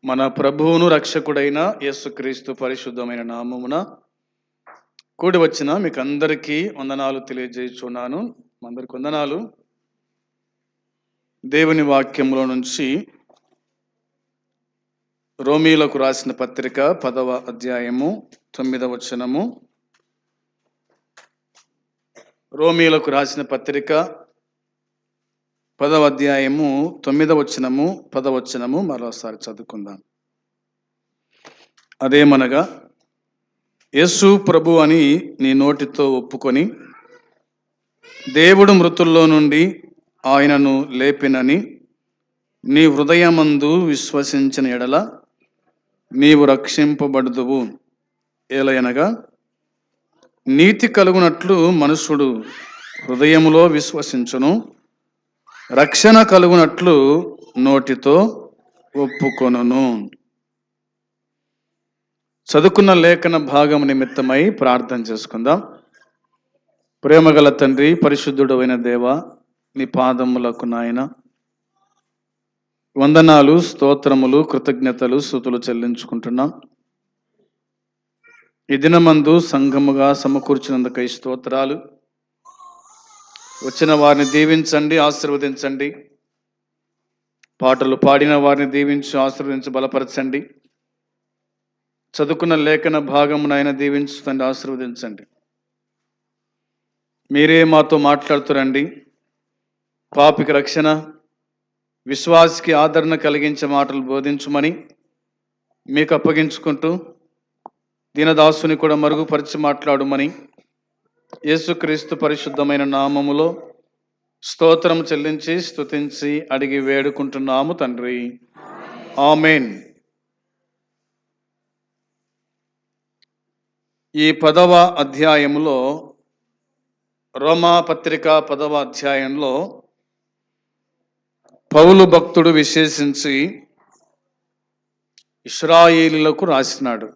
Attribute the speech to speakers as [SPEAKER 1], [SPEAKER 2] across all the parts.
[SPEAKER 1] మన ప్రభువును రక్షకుడైన యేసుక్రీస్తు పరిశుద్ధమైన నామమున కూడి వచ్చిన మీకు అందరికీ వందనాలు తెలియజేయుచున్నాను. అందరికి వందనాలు. దేవుని వాక్యంలో నుంచి రోమీలకు రాసిన పత్రిక 10వ అధ్యాయము 9వ వచనము. రోమీలకు రాసిన పత్రిక 10వ అధ్యాయము 9వ వచనము 10వ వచనము మరోసారి చదువుకుందాం. అదేమనగా, యేసు ప్రభు అని నీ నోటితో ఒప్పుకొని దేవుడు మృతుల్లో నుండి ఆయనను లేపినని నీ హృదయమందు విశ్వసించిన ఎడల నీవు రక్షింపబడుదువు. ఏలయనగా నీతి కలుగునట్లు మనుషుడు హృదయములో విశ్వసించును, రక్షణ కలుగునట్లు నోటితో ఒప్పుకొనును. చదువుకున్న లేఖన భాగం నిమిత్తమై ప్రార్థన చేసుకుందాం. ప్రేమగల తండ్రి, పరిశుద్ధుడు అయిన దేవ, నీ పాదములకు నాయన వందనాలు, స్తోత్రములు, కృతజ్ఞతలు, స్తుతులు చెల్లించుకుంటున్నాం. ఈ దినమందు సంఘముగా సమకూర్చినందుకై స్తోత్రాలు. వచ్చిన వారిని దీవించండి, ఆశీర్వదించండి. పాటలు పాడిన వారిని దీవించి ఆశీర్వదించి బలపరచండి. చదువుకున్న లేఖన భాగమును ఆయన దీవించుతండి, ఆశీర్వదించండి. మీరే మాతో మాట్లాడుతురండి. పాపికి రక్షణ, విశ్వాసికి ఆదరణ కలిగించే మాటలు బోధించుమని మీకు అప్పగించుకుంటూ దీనదాసుని కూడా మరుగుపరిచి మాట్లాడుమని యేసుక్రీస్తు పరిశుద్ధమైన నామములో స్తోత్రం చెల్లించి స్తుతించి అడిగి వేడుకుంటున్నాము తండ్రి, ఆమేన్. ఈ 10వ అధ్యాయంలో, రోమా పత్రిక 10వ అధ్యాయంలో పౌలు భక్తుడు విశేషించి ఇశ్రాయేలీయులకు రాశాడు.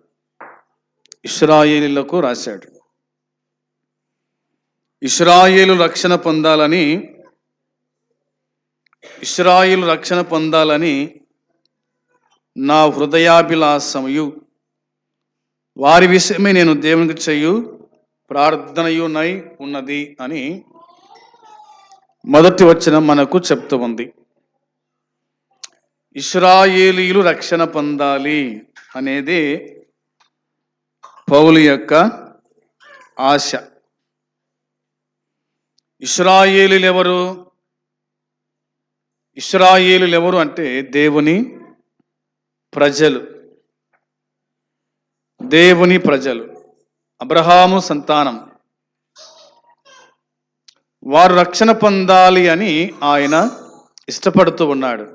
[SPEAKER 1] ఇశ్రాయేలు రక్షణ పొందాలని నా హృదయాభిలాషమయు వారి విషయమే నేను దేవునికి చేయు ప్రార్థనయునై ఉన్నది అని మొదటి వచనం మనకు చెప్తూ ఉంది. ఇశ్రాయేలీయులు రక్షణ పొందాలి అనేది పౌలు యొక్క ఆశ. ఇశ్రాయేలీయులు ఎవరు అంటే దేవుని ప్రజలు, అబ్రహాము సంతానం. వారు రక్షణ పొందాలి అని ఆయన ఇష్టపడుతూ ఉన్నాడు.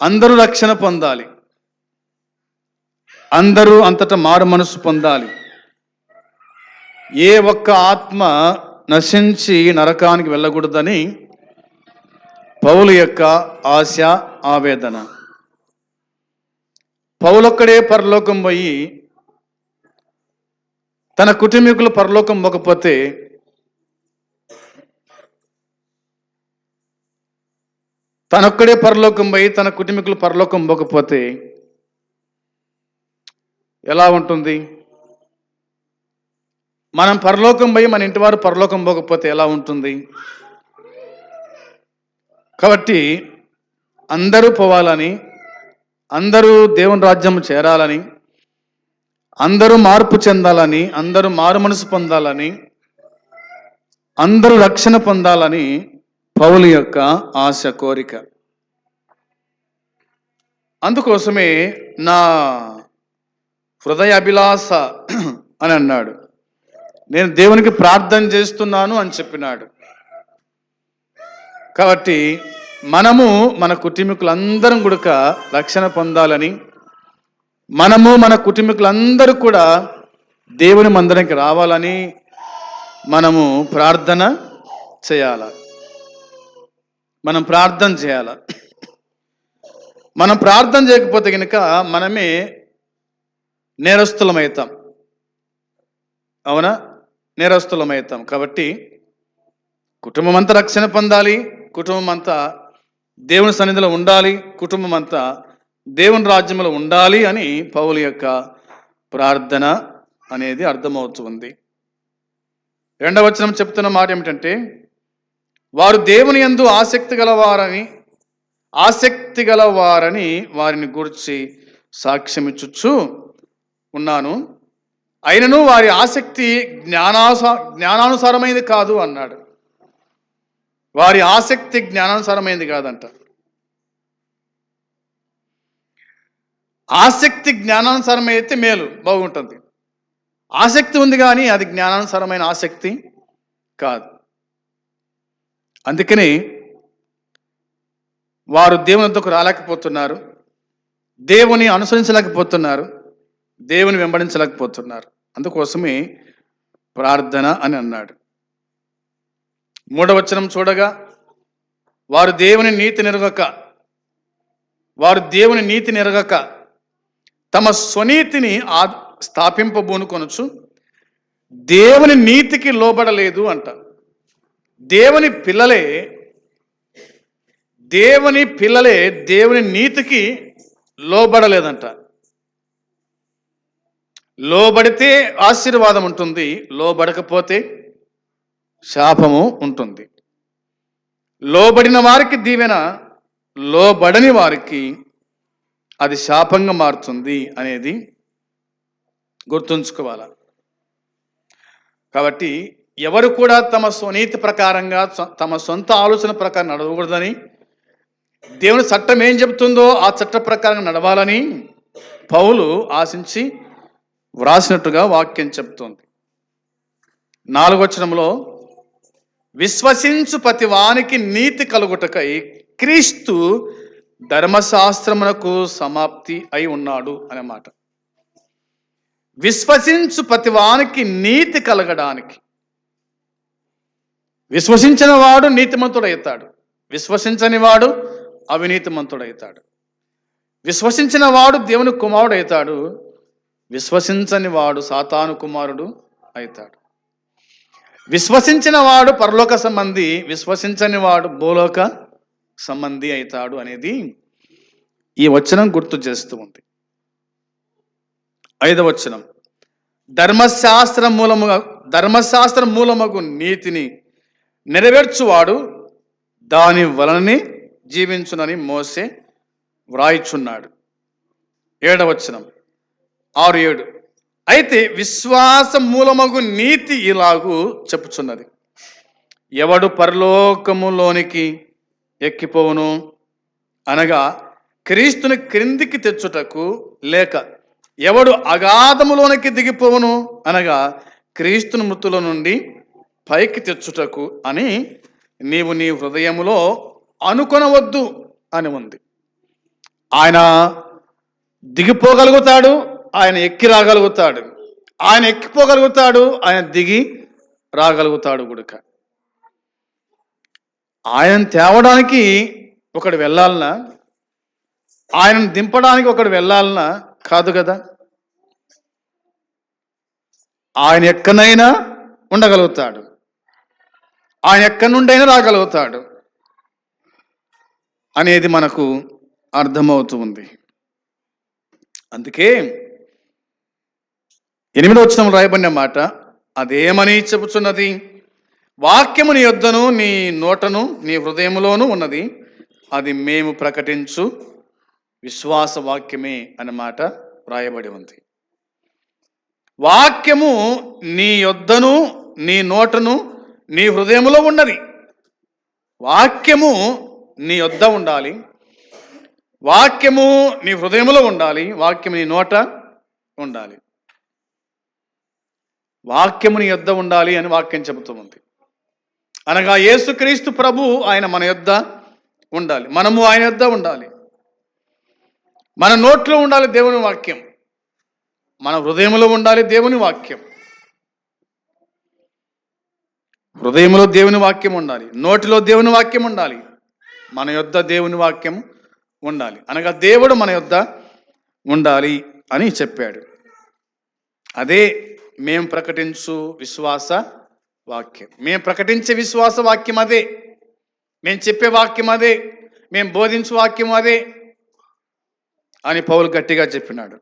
[SPEAKER 1] అందరూ రక్షణ పొందాలి, అందరూ అంతటా మారు మనసు పొందాలి. ఏ ఒక్క ఆత్మ నశించి నరకానికి వెళ్ళకూడదని పౌలు యొక్క ఆశ, ఆవేదన. పౌలొక్కడే పరలోకం పోయి తన కుటుంబీకులు పరలోకం పోకపోతే తనొక్కడే పరలోకం పోయి తన కుటుంబీకులు పరలోకం పోకపోతే ఎలా ఉంటుంది? మనం పరలోకం పోయి మన ఇంటి వారు పరలోకం పోకపోతే ఎలా ఉంటుంది? కాబట్టి అందరూ పోవాలని, అందరూ దేవుని రాజ్యం చేరాలని, అందరూ మార్పు చెందాలని, అందరూ మారు మనసు పొందాలని, అందరూ రక్షణ పొందాలని పౌలు యొక్క ఆశ, కోరిక. అందుకోసమే నా హృదయ అభిలాష అని అన్నాడు. నేను దేవునికి ప్రార్థన చేస్తున్నాను అని చెప్పినాడు. కాబట్టి మనము మన కుటుంబీకులందరం కూడా రక్షణ పొందాలని, మనము మన కుటుంబీకులందరూ కూడా దేవుని మందిరానికి రావాలని మనము ప్రార్థన చేయాల. మనం ప్రార్థన చేయకపోతే కనుక మనమే నేరస్తులమవుతాం. అవునా? నేరస్తులమవుతాం. కాబట్టి కుటుంబం అంతా రక్షణ పొందాలి, కుటుంబం అంతా దేవుని సన్నిధిలో ఉండాలి, కుటుంబం అంతా దేవుని రాజ్యంలో ఉండాలి అని పౌలు యొక్క ప్రార్థన అనేది అర్థమవుతుంది. రెండవ వచనం చెప్తున్న మాట ఏమిటంటే, వారు దేవుని యందు ఆసక్తి గలవారని వారిని గురించి సాక్ష్యమిచ్చుచు ఉన్నాను, అయినను వారి ఆసక్తి జ్ఞానానుసారమైనది కాదు అన్నాడు. వారి ఆసక్తి జ్ఞానానుసారమైనది కాదంట. ఆసక్తి జ్ఞానానుసారమైతే మేలు, బాగుంటుంది. ఆసక్తి ఉంది కానీ అది జ్ఞానానుసారమైన ఆసక్తి కాదు. అందుకని వారు దేవుని వద్దకు రాలేకపోతున్నారు, దేవుని అనుసరించలేకపోతున్నారు, దేవుని వెంబడించలేకపోతున్నారు. అందుకోసమే ప్రార్థన అని అన్నాడు. 3వ వచనం చూడగా, వారు దేవుని నీతి నెరగక తమ స్వనీతిని స్థాపింపబూనుకొనుచు దేవుని నీతికి లోబడలేదు అంట. దేవుని పిల్లలే దేవుని నీతికి లోబడలేదంట. లోబడితే ఆశీర్వాదం ఉంటుంది, లోబడకపోతే శాపము ఉంటుంది. లోబడిన వారికి దీవెన, లోబడని వారికి అది శాపంగా మారుతుంది అనేది గుర్తుంచుకోవాలి. కాబట్టి ఎవరు కూడా తమ స్వనీతి ప్రకారంగా, తమ సొంత ఆలోచన ప్రకారం నడవకూడదని, దేవుని చట్టం ఏం చెబుతుందో ఆ చట్ట ప్రకారం నడవాలని పౌలు ఆశించి వ్రాసినట్టుగా వాక్యం చెప్తోంది. 4వ వచనంలో, విశ్వసించు ప్రతి వానికి నీతి కలుగుటకై క్రీస్తు ధర్మశాస్త్రమునకు సమాప్తి అయి ఉన్నాడు అనే మాట. విశ్వసించు ప్రతి వానికి నీతి కలగడానికి. విశ్వసించిన వాడు నీతిమంతుడవుతాడు, విశ్వసించని వాడు అవినీతిమంతుడవుతాడు. విశ్వసించిన వాడు దేవుని కుమారుడు అవుతాడు, విశ్వసించని వాడు సాతాను కుమారుడు అవుతాడు. విశ్వసించిన వాడు పరలోక సంబంధి, విశ్వసించని వాడు భూలోక సంబంధి అవుతాడు అనేది ఈ వచనం గుర్తు చేస్తూ ఉంది. 5వ వచనం, ధర్మశాస్త్ర మూలమగు నీతిని నెరవేర్చువాడు దాని వలననే జీవించునని మోసే వ్రాయిచున్నాడు. 7వ వచనం 6-7, అయితే విశ్వాస మూలమగు నీతి ఇలాగూ చెప్పుచున్నది, ఎవడు పరలోకములోనికి ఎక్కిపోవును అనగా క్రీస్తుని క్రిందికి తెచ్చుటకు, లేక ఎవడు అగాధములోనికి దిగిపోవును అనగా క్రీస్తుని మృతుల నుండి పైకి తెచ్చుటకు అని నీవు నీ హృదయములో అనుకొనవద్దు అని ఉంది. ఆయన దిగిపోగలుగుతాడు, ఆయన ఎక్కి రాగలుగుతాడు, ఆయన ఎక్కిపోగలుగుతాడు, ఆయన దిగి రాగలుగుతాడు గుడుక. ఆయన తేవడానికి ఒకడు వెళ్ళాలన్నా, ఆయనను దింపడానికి ఒకడు వెళ్ళాలన్నా కాదు కదా. ఆయన ఎక్కడైనా ఉండగలుగుతాడు, ఆయన ఎక్కడి నుండైనా రాగలుగుతాడు అనేది మనకు అర్థమవుతూ ఉంది. అందుకే 8వ వచనంలో రాయబడిన మాట అదేమని చెప్పుచున్నది, వాక్యము నీ యొద్దను, నీ నోటను, నీ హృదయములోనూ ఉన్నది, అది మేము ప్రకటించు విశ్వాస వాక్యమే అన్నమాట రాయబడి ఉంది. వాక్యము నీ యొద్దను, నీ నోటను, నీ హృదయములో ఉన్నది. వాక్యము నీ యొద్ద ఉండాలి, వాక్యము నీ హృదయములో ఉండాలి, వాక్యము నీ నోట ఉండాలి. వాక్యము నీ యొద్ద ఉండాలి అని వాక్యం చెబుతూ ఉంది. అనగా యేసుక్రీస్తు ప్రభు ఆయన మన యొద్ద ఉండాలి, మనము ఆయన యొద్ద ఉండాలి. మన నోట్లో ఉండాలి దేవుని వాక్యం, మన హృదయంలో ఉండాలి దేవుని వాక్యం. హృదయంలో దేవుని వాక్యం ఉండాలి, నోటిలో దేవుని వాక్యం ఉండాలి, మన యొద్ద దేవుని వాక్యం ఉండాలి. అనగా దేవుడు మన యొద్ద ఉండాలి అని చెప్పాడు. అదే మేము ప్రకటించు విశ్వాస వాక్యం. మేము ప్రకటించే విశ్వాస వాక్యం అదే, మేము చెప్పే వాక్యం అదే, మేము బోధించు వాక్యం అదే అని పౌలు గట్టిగా చెప్పినాడు.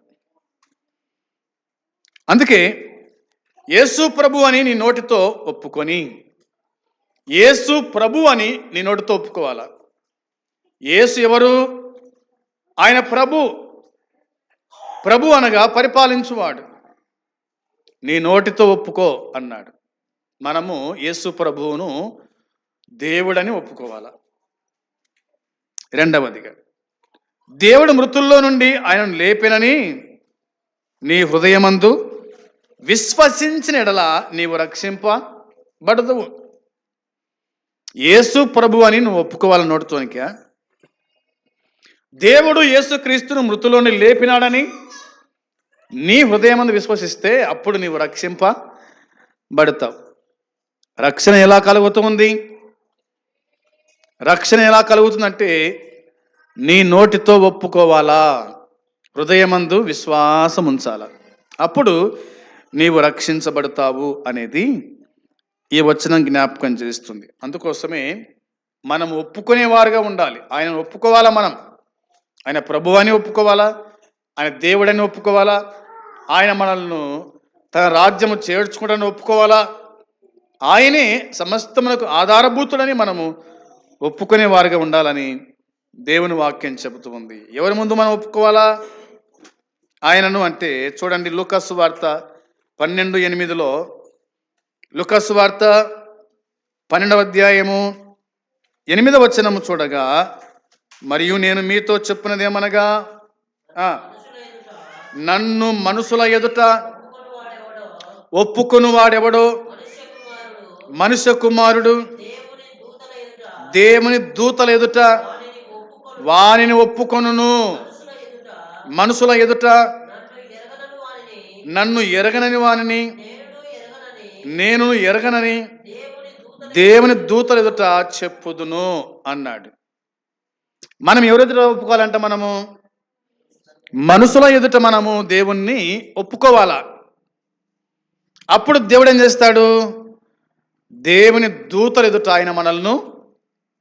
[SPEAKER 1] అందుకే యేసు ప్రభు అని నీ నోటితో ఒప్పుకొని, యేసు ప్రభు అని నీ నోటితో ఒప్పుకోవాలా. యేసు ఎవరు? ఆయన ప్రభు అనగా పరిపాలించువాడు. నీ నోటితో ఒప్పుకో అన్నాడు. మనము యేసు ప్రభువును దేవుడని ఒప్పుకోవాలా. రెండవదిగా, దేవుడు మృతుల్లో నుండి ఆయనను లేపెనని నీ హృదయమందు విశ్వసించిన ఎడల నీవు రక్షింపబడదువు. యేసు ప్రభు అని నువ్వు ఒప్పుకోవాలి నోటితోనిక. దేవుడు యేసు క్రీస్తును మృతుల్లోని లేపినాడని నీ హృదయమందు విశ్వసిస్తే అప్పుడు నీవు రక్షింపబడతావు. రక్షణ ఎలా కలుగుతుంది? రక్షణ ఎలా కలుగుతుందంటే నీ నోటితో ఒప్పుకోవాలా, హృదయమందు విశ్వాసం ఉంచాలా, అప్పుడు నీవు రక్షించబడతావు అనేది ఈ వచనం జ్ఞాపకం చేస్తుంది. అందుకోసమే మనం ఒప్పుకునేవారుగా ఉండాలి. ఆయన ఒప్పుకోవాలా, ఆయన ప్రభు అని ఒప్పుకోవాలా, ఆయన దేవుడని ఒప్పుకోవాలా, ఆయన మనల్ని తన రాజ్యము చేర్చుకుంటానని ఒప్పుకోవాలా, ఆయనే సమస్తమునకు ఆధారభూతుడని మనము ఒప్పుకునేవారుగా ఉండాలని దేవుని వాక్యం చెబుతూ ఉంది. ఎవరి ముందు మనం ఒప్పుకోవాలా ఆయనను అంటే? చూడండి, లూకాసు వార్త 12:8, లూకాసు వార్త 12వ అధ్యాయము 8వ వచనము చూడగా, మరియు నేను మీతో చెప్పినదేమనగా నన్ను మనుషుల ఎదుట ఒప్పుకొను వాడెవడో మనుష్య కుమారుడు దేవుని దూతల ఎదుట వానిని ఒప్పుకొనును. మనుషుల ఎదుట నన్ను ఎరగనని వానిని నేను ఎరగనని దేవుని దూతల ఎదుట చెప్పుదును అన్నాడు. మనం ఎవరెదుట ఒప్పుకోవాలంట? మనము మనుషుల ఎదుట మనము దేవుణ్ణి ఒప్పుకోవాలా. అప్పుడు దేవుడు ఏం చేస్తాడు? దేవుని దూతల ఎదుట ఆయన మనల్ని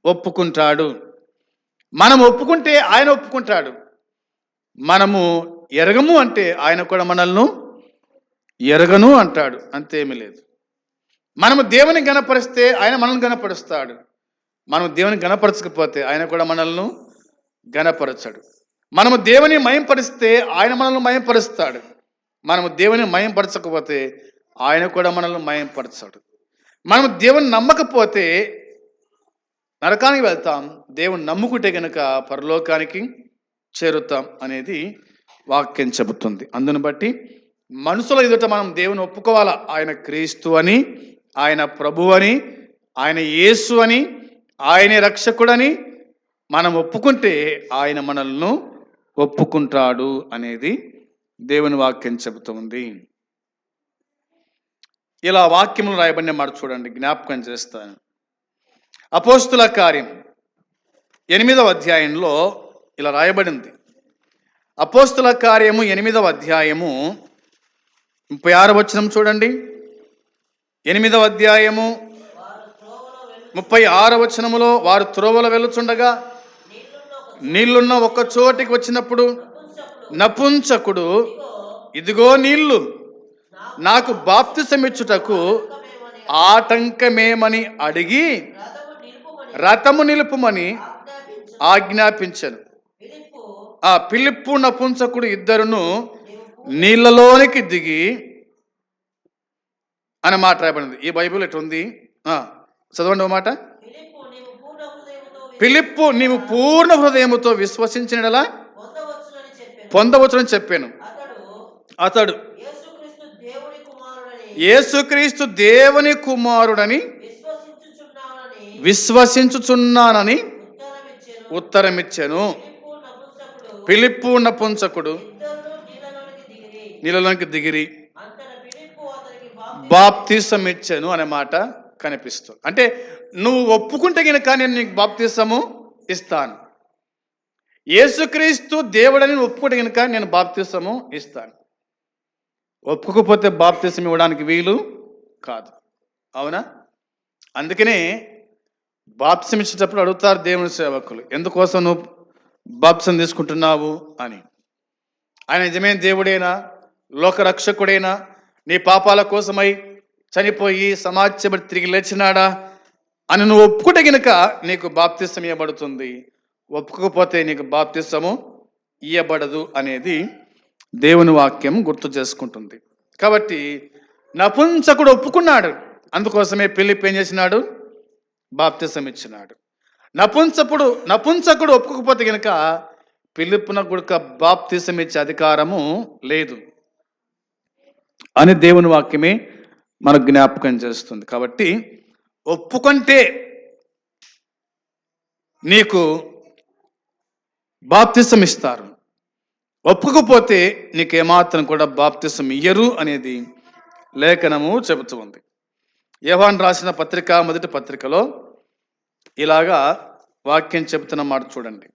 [SPEAKER 1] ఒప్పుకుంటాడు. మనం ఒప్పుకుంటే ఆయన ఒప్పుకుంటాడు. మనము ఎరగము అంటే ఆయన కూడా మనల్ని ఎరగను అంటాడు. అంతేమీ లేదు. మనము దేవుని గణపరిస్తే ఆయన మనల్ని గణపరుస్తాడు. మనం దేవుని గణపరచకపోతే ఆయన కూడా మనల్ని గణపరచడు. మనము దేవుని మయంపరిస్తే ఆయన మనల్ని మయంపరుస్తాడు. మనము దేవుని మయంపరచకపోతే ఆయన కూడా మనల్ని మయంపరచడు. మనము దేవుని నమ్మకపోతే నరకానికి వెళ్తాం, దేవుని నమ్ముకుంటే కనుక పరలోకానికి చేరుతాం అనేది వాక్యం చెబుతుంది. అందును బట్టి మనుషుల ఎదుట మనం దేవుని ఒప్పుకోవాలా. ఆయన క్రీస్తు అని, ఆయన ప్రభు అని, ఆయన యేసు అని, ఆయనే రక్షకుడని మనం ఒప్పుకుంటే ఆయన మనల్ని ఒప్పుకుంటాడు అనేది దేవుని వాక్యం చెబుతుంది. ఇలా వాక్యములు రాయబడిన మాట చూడండి, జ్ఞాపకం చేస్తాను. అపోస్తుల కార్యం 8వ అధ్యాయంలో ఇలా రాయబడింది. అపోస్తుల కార్యము 8వ అధ్యాయము 36వ వచనం చూడండి. 8వ అధ్యాయము 36వ వచనములో, వారు త్రోవలో వెళ్ళుచుండగా నీళ్లున్న ఒక చోటికి వచ్చినప్పుడు నపుంసకుడు, ఇదిగో నీళ్లు, నాకు బాప్తిసమిచ్చుటకు ఆటంకమేమని అడిగి రథము నిలుపుమని ఆజ్ఞాపించను. ఆ ఫిలిప్పు నపుంసకుడు ఇద్దరును నీళ్ళలోనికి దిగి అనే మాట రాయబడింది. ఈ బైబిల్ ఎటుంది? చదవండి ఒక మాట. ఫిలిప్పు నీవు పూర్ణ హృదయముతో విశ్వసించినలా పొందవచ్చునని చెప్పాను. అతడు యేసుక్రీస్తు దేవుని కుమారుడని విశ్వసించుచున్నానని ఉత్తరమిచ్చాను. ఫిలిప్పు నపుంసకుడు నీళ్ళలోనికి దిగిరి బాప్తిసం ఇచ్చాను అనే మాట కనిపిస్తుంది. అంటే నువ్వు ఒప్పుకుంటే కనుక నేను నీకు బాప్తిసము ఇస్తాను. యేసుక్రీస్తు దేవుడని ఒప్పుకుంటే కనుక నేను బాప్తిసము ఇస్తాను. ఒప్పుకోకపోతే బాప్తిసం ఇవ్వడానికి వీలు కాదు. అవునా? అందుకనే బాప్తిసం ఇచ్చేటప్పుడు అడుగుతారు దేవుని సేవకులు, ఎందుకోసం నువ్వు బాప్తిసం తీసుకుంటున్నావు అని. ఆయన నిజమైన దేవుడేనా, లోకరక్షకుడేనా, నీ పాపాల కోసమై చనిపోయి సమాజబడి తిరిగి లేచినాడా అని నువ్వు ఒప్పుకుంటే గనుక నీకు బాప్తిసం ఇవ్వబడుతుంది. ఒప్పుకోకపోతే నీకు బాప్తిసము ఇవ్వబడదు అనేది దేవుని వాక్యం గుర్తు చేసుకుంటుంది. కాబట్టి నపుంసకుడు ఒప్పుకున్నాడు, అందుకోసమే ఫిలిప్ ఏం చేసినాడు, బాప్తిసం ఇచ్చినాడు. నపుంసకుడు ఒప్పుకోకపోతే గనుక ఫిలిప్పునకు కూడా బాప్తిసం ఇచ్చే అధికారము లేదు అని దేవుని వాక్యమే మనకు జ్ఞాపకం చేస్తుంది. కాబట్టి ఒప్పుకుంటే నీకు బాప్తిసం ఇస్తారు, ఒప్పుకోకపోతే నీకేమాత్రం కూడా బాప్తిసం ఇయ్యరు అనేది లేఖనము చెబుతూ ఉంది. యోహాను రాసిన పత్రిక, మొదటి పత్రికలో ఇలాగా వాక్యం చెబుతున్న మాట చూడండి.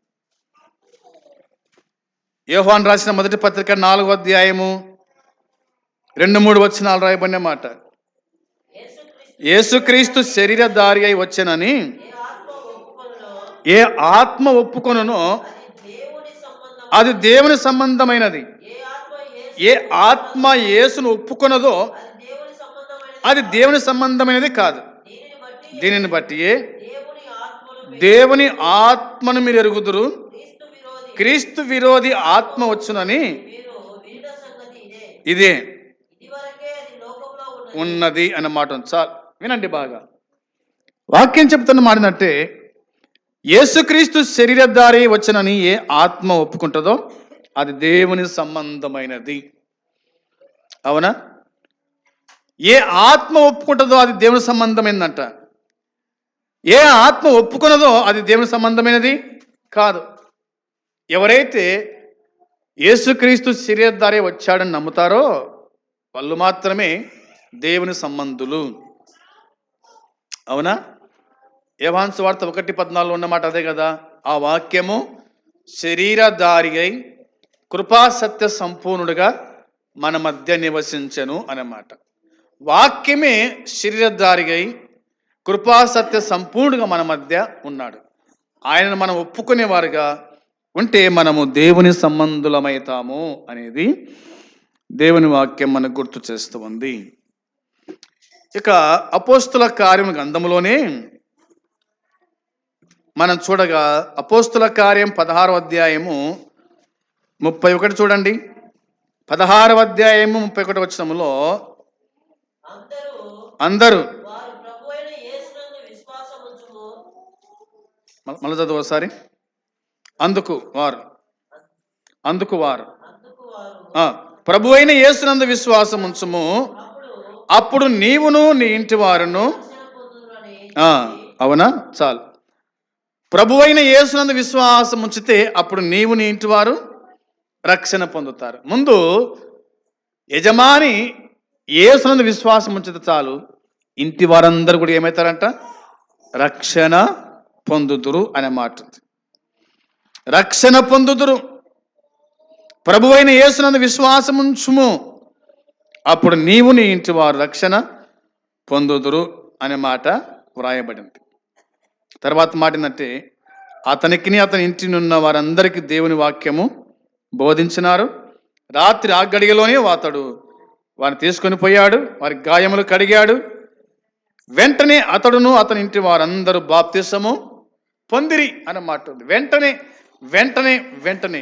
[SPEAKER 1] యోహాను రాసిన మొదటి పత్రిక 4వ అధ్యాయము 2-3 వచనాలు రాయబడిన మాట. యేసుక్రీస్తు శరీరధారి అయి వచ్చెనని ఏ ఆత్మ ఒప్పుకొనునో అది దేవుని సంబంధమైనది. ఏ ఆత్మ యేసును ఒప్పుకొనదో అది దేవుని సంబంధమైనది కాదు. దీనిని బట్టి దేవుని ఆత్మను మీరు ఎరుగుదురు, క్రీస్తు విరోధి ఆత్మ వచ్చునని ఇదే ఉన్నది అన్నమాట. చాలు వినండి బాగా. వాక్యం చెప్తున్న మాడినట్టే యేసుక్రీస్తు శరీరధారి వచ్చనని ఏ ఆత్మ ఒప్పుకుంటుందో అది దేవుని సంబంధమైనది. అవునా? ఏ ఆత్మ ఒప్పుకుంటుందో అది దేవుని సంబంధమైందంట. ఏ ఆత్మ ఒప్పుకున్నదో అది దేవుని సంబంధమైనది కాదు. ఎవరైతే యేసుక్రీస్తు శరీరధారి వచ్చాడని నమ్ముతారో వాళ్ళు మాత్రమే దేవుని సంబంధులు. అవునా? యోహాను సువార్త 1:14 ఉన్నమాట అదే కదా. ఆ వాక్యము శరీరధారి అయి కృపాసత్య సంపూర్ణుడుగా మన మధ్య నివసించెను అన్నమాట. వాక్యమే శరీరధారి అయి కృపాసత్య సంపూర్ణుడుగా మన మధ్య ఉన్నాడు. ఆయనను మనం ఒప్పుకునేవారుగా ఉంటే మనము దేవుని సంబంధులమైతాము అనేది దేవుని వాక్యం మనకు గుర్తు చేస్తూ ఉంది. ఇక అపోస్తుల కార్యం గ్రంథములోనే మనం చూడగా అపోస్తుల కార్యం 16వ అధ్యాయము 31 చూడండి. 16వ అధ్యాయము 31 వచనములో అందరూ మళ్ళీ చదువు ఒకసారి. అందుకు వారు ప్రభు అయిన యేసునందు విశ్వాసం ఉంచుము, అప్పుడు నీవును నీ ఇంటి వారును. అవునా? చాలు. ప్రభు అయిన యేసునందు విశ్వాసం ఉంచితే అప్పుడు నీవు నీ ఇంటి వారు రక్షణ పొందుతారు. ముందు యజమాని యేసునందు విశ్వాసం ఉంచితే చాలు, ఇంటి వారందరూ కూడా ఏమవుతారంట, రక్షణ పొందుదురు అనే మాట. రక్షణ పొందుదురు. ప్రభు అయిన యేసునందు విశ్వాసం ఉంచుము, అప్పుడు నీవు నీ ఇంటి వారు రక్షణ పొందుదురు అనే మాట వ్రాయబడింది. తర్వాత మాట ఏంటంటే అతనికి అతని ఇంటిని ఉన్న వారందరికీ దేవుని వాక్యము బోధించినారు. రాత్రి ఆ గడియలోనే అతడు వారిని తీసుకొని పోయాడు, వారి గాయములు కడిగాడు. వెంటనే అతడును అతని ఇంటి వారందరూ బాప్తిసము పొందిరి అన్నమాట ఉంది. వెంటనే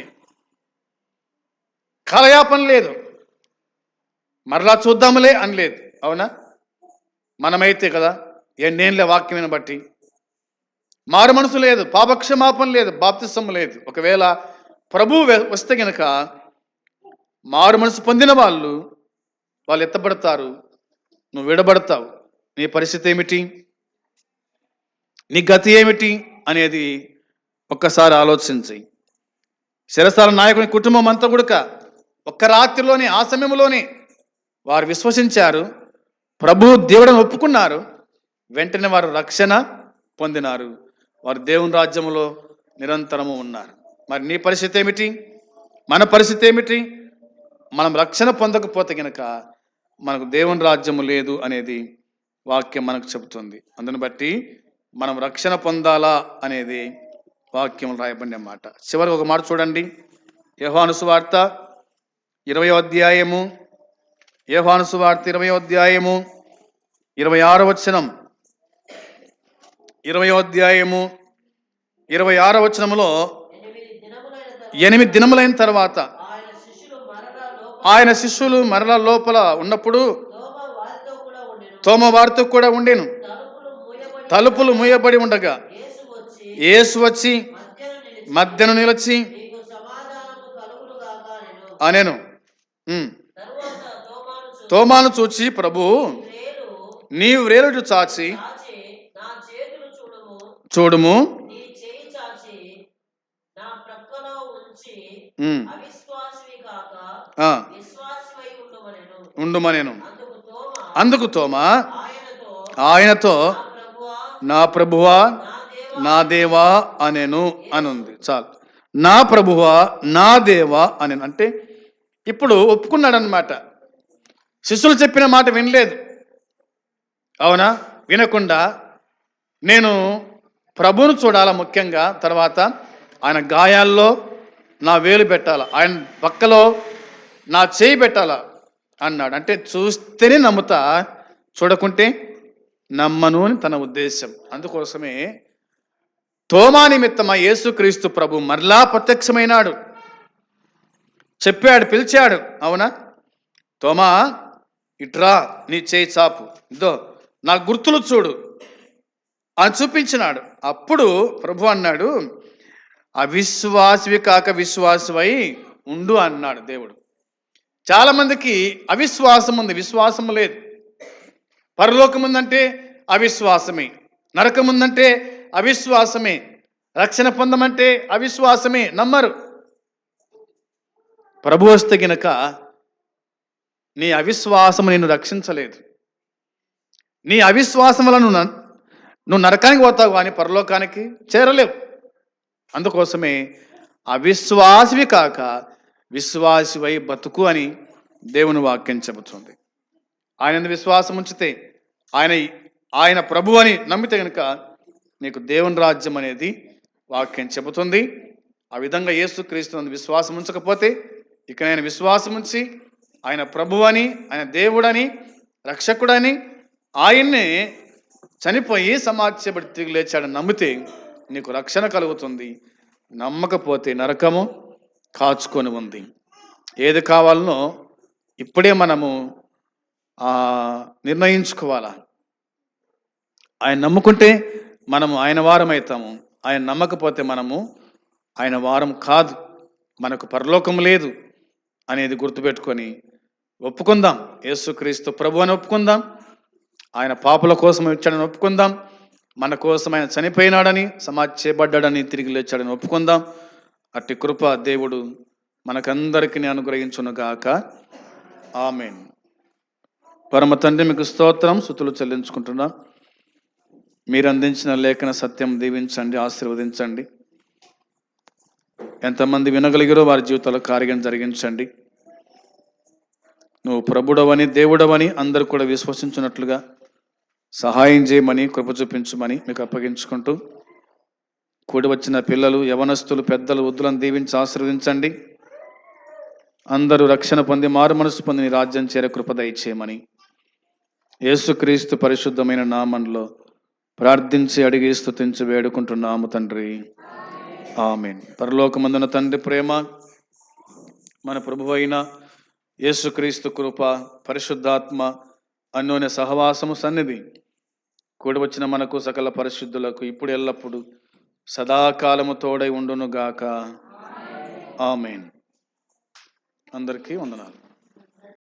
[SPEAKER 1] కాలయాపన లేదు, మరలా చూద్దాములే అని లేదు. అవునా? మనమైతే కదా ఎన్నేళ్ళ వాక్యమైన బట్టి మారు మనసు లేదు, పాపక్షమాపణ లేదు, బాప్తిసం లేదు. ఒకవేళ ప్రభువు వస్తే గనక మారు మనసు పొందిన వాళ్ళు ఎత్తబడతారు, నువ్వు విడబడతావు. నీ పరిస్థితి ఏమిటి, నీ గతి ఏమిటి అనేది ఒక్కసారి ఆలోచించి. శిరసాల నాయకుని కుటుంబం అంతా కూడా ఒక్క రాత్రిలోనే, ఆ సమయంలోనే వారు విశ్వసించారు, ప్రభువు దేవుడని ఒప్పుకున్నారు. వెంటనే వారు రక్షణ పొందినారు, వారు దేవుని రాజ్యంలో నిరంతరము ఉన్నారు. మరి నీ పరిస్థితి ఏమిటి, మన పరిస్థితి ఏమిటి? మనం రక్షణ పొందకపోతే గనక మనకు దేవుని రాజ్యము లేదు అనేది వాక్యం మనకు చెబుతుంది. అందుని బట్టి మనం రక్షణ పొందాలా అనేది వాక్యం రాయబడిన మాట. చివరికి ఒక మాట చూడండి, యోహాను సువార్త 20వ అధ్యాయము, యోహాను సువార్త 20వ అధ్యాయము 26వ వచనం, 20వ అధ్యాయము 26వ వచనములో 8 దినములైన తర్వాత ఆయన శిష్యులు మరల లోపల ఉన్నప్పుడు తోమ వారితో కూడా ఉండెను. తలుపులు మూయబడి ఉండగా యేసు వచ్చి మధ్యను నిలిచి అనెను. తోమాను చూచి, ప్రభు, నీ వ్రేలుడు చాచి చూడుము, ఉండుమనెను. అందుకు తోమా ఆయనతో, నా ప్రభువా నా దేవా అనెను అనుంది. చాలు, నా ప్రభువా నా దేవా అనెను. అంటే ఇప్పుడు ఒప్పుకున్నాడు అన్నమాట. శిష్యులు చెప్పిన మాట వినలేదు, అవునా? వినకుండా నేను ప్రభువును చూడాలా, ముఖ్యంగా తర్వాత ఆయన గాయాల్లో నా వేలు పెట్టాలా, ఆయన పక్కలో నా చేయి పెట్టాలా అన్నాడు. అంటే చూస్తేనే నమ్ముతా, చూడకుంటే నమ్మను అని తన ఉద్దేశం. అందుకోసమే తోమా నిమిత్తమా యేసుక్రీస్తు ప్రభు మరలా ప్రత్యక్షమైనాడు, చెప్పాడు, పిలిచాడు. అవునా? తోమా, ఇట్రా, నీ చేయి చాపు, ఇదో నా గుర్తులు చూడు అని చూపించినాడు. అప్పుడు ప్రభు అన్నాడు, అవిశ్వాసివి కాక విశ్వాసవై ఉండు అన్నాడు దేవుడు. చాలా మందికి అవిశ్వాసం ఉంది, విశ్వాసం లేదు. పరలోకం ఉందంటే అవిశ్వాసమే, నరకం ఉందంటే అవిశ్వాసమే, రక్షణ పొందమంటే అవిశ్వాసమే, నమ్మరు. ప్రభు వస్తే గినక నీ అవిశ్వాసము నిన్ను రక్షించలేదు. నీ అవిశ్వాసం వల్ల నువ్వు నరకానికి పోతావు కానీ పరలోకానికి చేరలేవు. అందుకోసమే అవిశ్వాసివి కాక విశ్వాసివై బతుకు అని దేవుని వాక్యం చెబుతుంది. ఆయన విశ్వాసం ఉంచితే, ఆయన ప్రభు అని నమ్మితే కనుక నీకు దేవుని రాజ్యం అనేది వాక్యం చెబుతుంది. ఆ విధంగా యేసుక్రీస్తునందు విశ్వాసం ఉంచకపోతే, ఇక నేను విశ్వాసం ఉంచి ఆయన ప్రభు అని, ఆయన దేవుడని, రక్షకుడని, ఆయన్నే చనిపోయి సమాధించబడి తిరిగి లేచాడని నమ్మితే నీకు రక్షణ కలుగుతుంది. నమ్మకపోతే నరకము కాచుకొని ఉంది. ఏది కావాలనో ఇప్పుడే మనము నిర్ణయించుకోవాలా. ఆయన నమ్ముకుంటే మనము ఆయన వారం అవుతాము, ఆయన నమ్మకపోతే మనము ఆయన వారం కాదు, మనకు పరలోకం లేదు అనేది గుర్తుపెట్టుకొని ఒప్పుకుందాం. యేసుక్రీస్తు ప్రభు అని ఒప్పుకుందాం, ఆయన పాపుల కోసం వచ్చాడని ఒప్పుకుందాం, మన కోసం ఆయన చనిపోయినాడని, సమాధి చేయబడ్డాడని, తిరిగి లేచాడని ఒప్పుకుందాం. అట్టి కృప దేవుడు మనకందరికీ అనుగ్రహించునుగాక. ఆమేన్. పరమ తండ్రి, మీకు స్తోత్రం, స్తుతులు చెల్లించుకుంటున్నాం. మీరు అందించిన లేఖన సత్యం దీవించండి, ఆశీర్వదించండి. ఎంతమంది వినగలిగారో వారి జీవితాల్లో కార్యం జరిగించండి. నువ్వు ప్రభుడవని, దేవుడవని అందరూ కూడా విశ్వసించినట్లుగా సహాయం చేయమని, కృప చూపించమని మీకు అప్పగించుకుంటూ, కూడి వచ్చిన పిల్లలు, యవనస్తులు, పెద్దలు, వృద్ధులను దీవించి ఆశీర్వదించండి. అందరూ రక్షణ పొంది మారు మనసు పొంది నీ రాజ్యం చేరే కృప దయచేయమని యేసుక్రీస్తు పరిశుద్ధమైన నామంలో ప్రార్థించి అడిగి స్తుతించి వేడుకుంటున్నాము తండ్రి. ఆమేన్. పరలోకమందున తండ్రి ప్రేమ, మన ప్రభువు అయిన యేసుక్రీస్తు కృప, పరిశుద్ధాత్మ అన్యోన్య సహవాసము సన్నిధి కూడి వచ్చిన మనకు సకల పరిశుద్ధులకు ఇప్పుడు ఎల్లప్పుడు సదాకాలము తోడై ఉండునుగాక. ఆమేన్. అందరికీ వందనాలు.